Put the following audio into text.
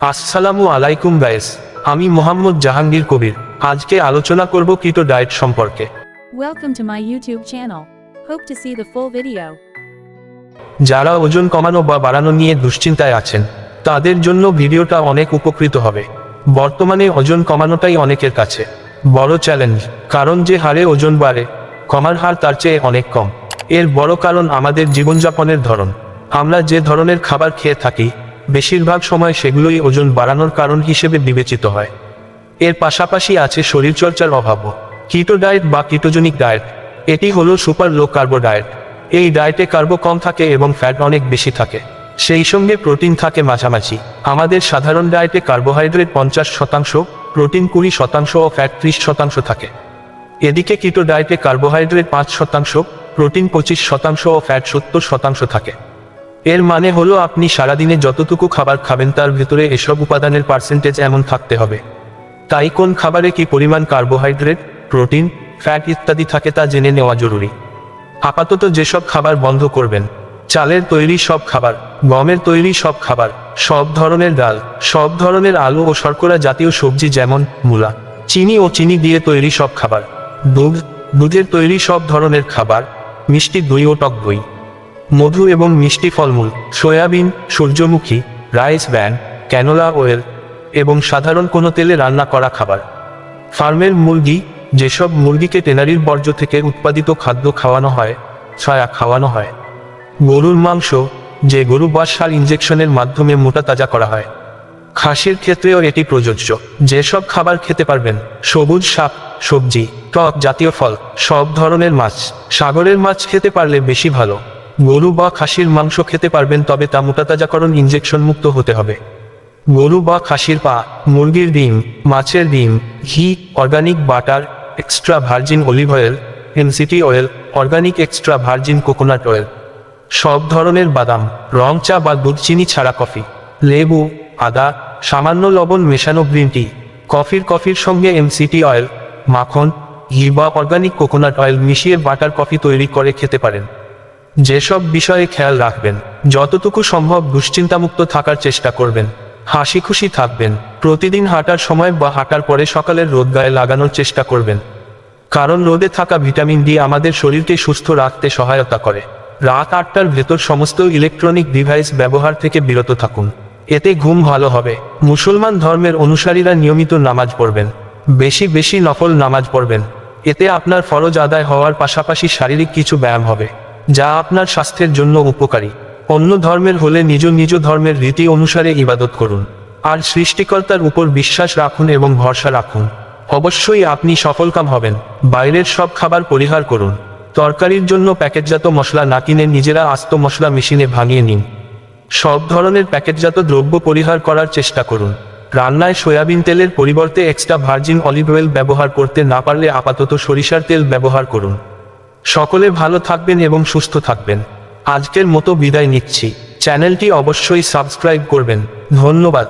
আসসালামু আলাইকুম গাইস, আমি মোহাম্মদ জাহাঙ্গীর কবির। আজকে আলোচনা করব কিটো ডায়েট সম্পর্কে। Welcome to my YouTube channel. Hope to see the full video. যারা ওজন কমানো বা বাড়ানো নিয়ে দুশ্চিন্তায় আছেন তাদের জন্য ভিডিওটা অনেক উপকৃত হবে। বর্তমানে ওজন কমানোটাই অনেকের কাছে বড় চ্যালেঞ্জ, কারণ যে হারে ওজন বাড়ে কমার হার তার চেয়ে অনেক কম। এর বড় কারণ আমাদের জীবনযাপনের ধরন। আমরা যে ধরনের খাবার খেয়ে থাকি বেশিরভাগ সময় সেগুলোই ওজন বাড়ানোর কারণ হিসেবে বিবেচিত হয়। এর পাশাপাশি আছে শরীরচর্চার অভাবও। কিটো ডায়েট বা কিটোজেনিক ডায়েট এটি হলো সুপার লো কার্বো ডায়েট। এই ডায়েটে কার্বো কম থাকে এবং ফ্যাট অনেক বেশি থাকে, সেই সঙ্গে প্রোটিন থাকে মাঝামাঝি। আমাদের সাধারণ ডায়েটে কার্বোহাইড্রেট 50%, প্রোটিন 20% ও ফ্যাট 30% থাকে। এদিকে কিটো ডায়েটে কার্বোহাইড্রেট 5%, প্রোটিন 25% ও ফ্যাট 70% থাকে। এর মানে হলো আপনি সারাদিনে যতটুকু খাবার খাবেন তার ভেতরে এসব উপাদানের পার্সেন্টেজ এমন থাকতে হবে। তাই কোন খাবারে কি পরিমাণ কার্বোহাইড্রেট, প্রোটিন, ফ্যাট ইত্যাদি থাকে তা জেনে নেওয়া জরুরি। আপাতত যেসব খাবার বন্ধ করবেন: চালের তৈরি সব খাবার, গমের তৈরি সব খাবার, সব ধরনের ডাল, সব ধরনের আলু ও শর্করা জাতীয় সবজি যেমন মূলা, চিনি ও চিনি দিয়ে তৈরি সব খাবার, দুধের তৈরি সব ধরনের খাবার, মিষ্টি দই ও টক দই, মধু এবং মিষ্টি ফলমূল, সয়াবিন, সূর্যমুখী, রাইস ব্র্যান, ক্যানোলা অয়েল এবং সাধারণ কোনো তেলে রান্না করা খাবার। ফার্মের মুরগি, যেসব মুরগিকে টেনারির বর্জ্য থেকে উৎপাদিত খাদ্য খাওয়ানো হয়, ছায়া খাওয়ানো হয়। গরুর মাংস, যে গরু বা ষাঁড় ইনজেকশনের মাধ্যমে মোটা তাজা করা হয়। খাসির ক্ষেত্রেও এটি প্রযোজ্য। যেসব খাবার খেতে পারবেন: সবুজ শাক, সবজি, টক জাতীয় ফল, সব ধরনের মাছ। সাগরের মাছ খেতে পারলে বেশি ভালো। গরু বা খাসির মাংস খেতে পারবেন, তবে তা মোটাতাজাকরণ ইনজেকশন মুক্ত হতে হবে। গরু বা খাসির পা, মুরগির ডিম, মাছের ডিম, ঘি, organic butter, extra virgin olive oil, MCT oil, organic extra virgin coconut oil, সব ধরনের বাদাম, রং চা বা দুধ চিনি ছাড়া কফি, লেবু, আদা, সামান্য লবণ মেশানো গ্রিন টি, কফির সঙ্গে এমসিটি অয়েল, মাখন, ঘি বা অর্গানিক কোকোনাট অয়েল মিশিয়ে বাটার কফি তৈরি করে খেতে পারেন। যেসব বিষয়ে খেয়াল রাখবেন: যতটুকু সম্ভব দুশ্চিন্তামুক্ত থাকার চেষ্টা করবেন, হাসি খুশি থাকবেন, প্রতিদিন হাঁটার সময় বা হাঁটার পরে সকালের রোদ গায়ে লাগানোর চেষ্টা করবেন, কারণ রোদে থাকা ভিটামিন ডি আমাদের শরীরকে সুস্থ রাখতে সহায়তা করে। রাত 8টার ভেতর সমস্ত ইলেকট্রনিক ডিভাইস ব্যবহার থেকে বিরত থাকুন, এতে ঘুম ভালো হবে। মুসলমান ধর্মের অনুসারীরা নিয়মিত নামাজ পড়বেন, বেশি বেশি নফল নামাজ পড়বেন। এতে আপনার ফরজ আদায় হওয়ার পাশাপাশি শারীরিক কিছু ব্যায়াম হবে, যা আপনার স্বাস্থ্যের জন্য উপকারী। অন্য ধর্মের হলে নিজ নিজ ধর্মের রীতি অনুসারে ইবাদত করুন, আর সৃষ্টিকর্তার উপর বিশ্বাস রাখুন এবং ভরসা রাখুন। অবশ্যই আপনি সফলকাম হবেন। বাইরের সব খাবার পরিহার করুন। তরকারির জন্য প্যাকেটজাত মশলা না কিনে নিজেরা আস্ত মশলা মেশিনে ভাঙিয়ে নিন। সব ধরনের প্যাকেটজাত দ্রব্য পরিহার করার চেষ্টা করুন। রান্নায় সয়াবিন তেলের পরিবর্তে এক্সট্রা ভার্জিন অলিভ অয়েল ব্যবহার করতে না পারলে আপাতত সরিষার তেল ব্যবহার করুন। সকলে ভালো থাকবেন এবং সুস্থ থাকবেন। আজকের মতো বিদায় নিচ্ছি। চ্যানেলটি অবশ্যই সাবস্ক্রাইব করবেন। ধন্যবাদ।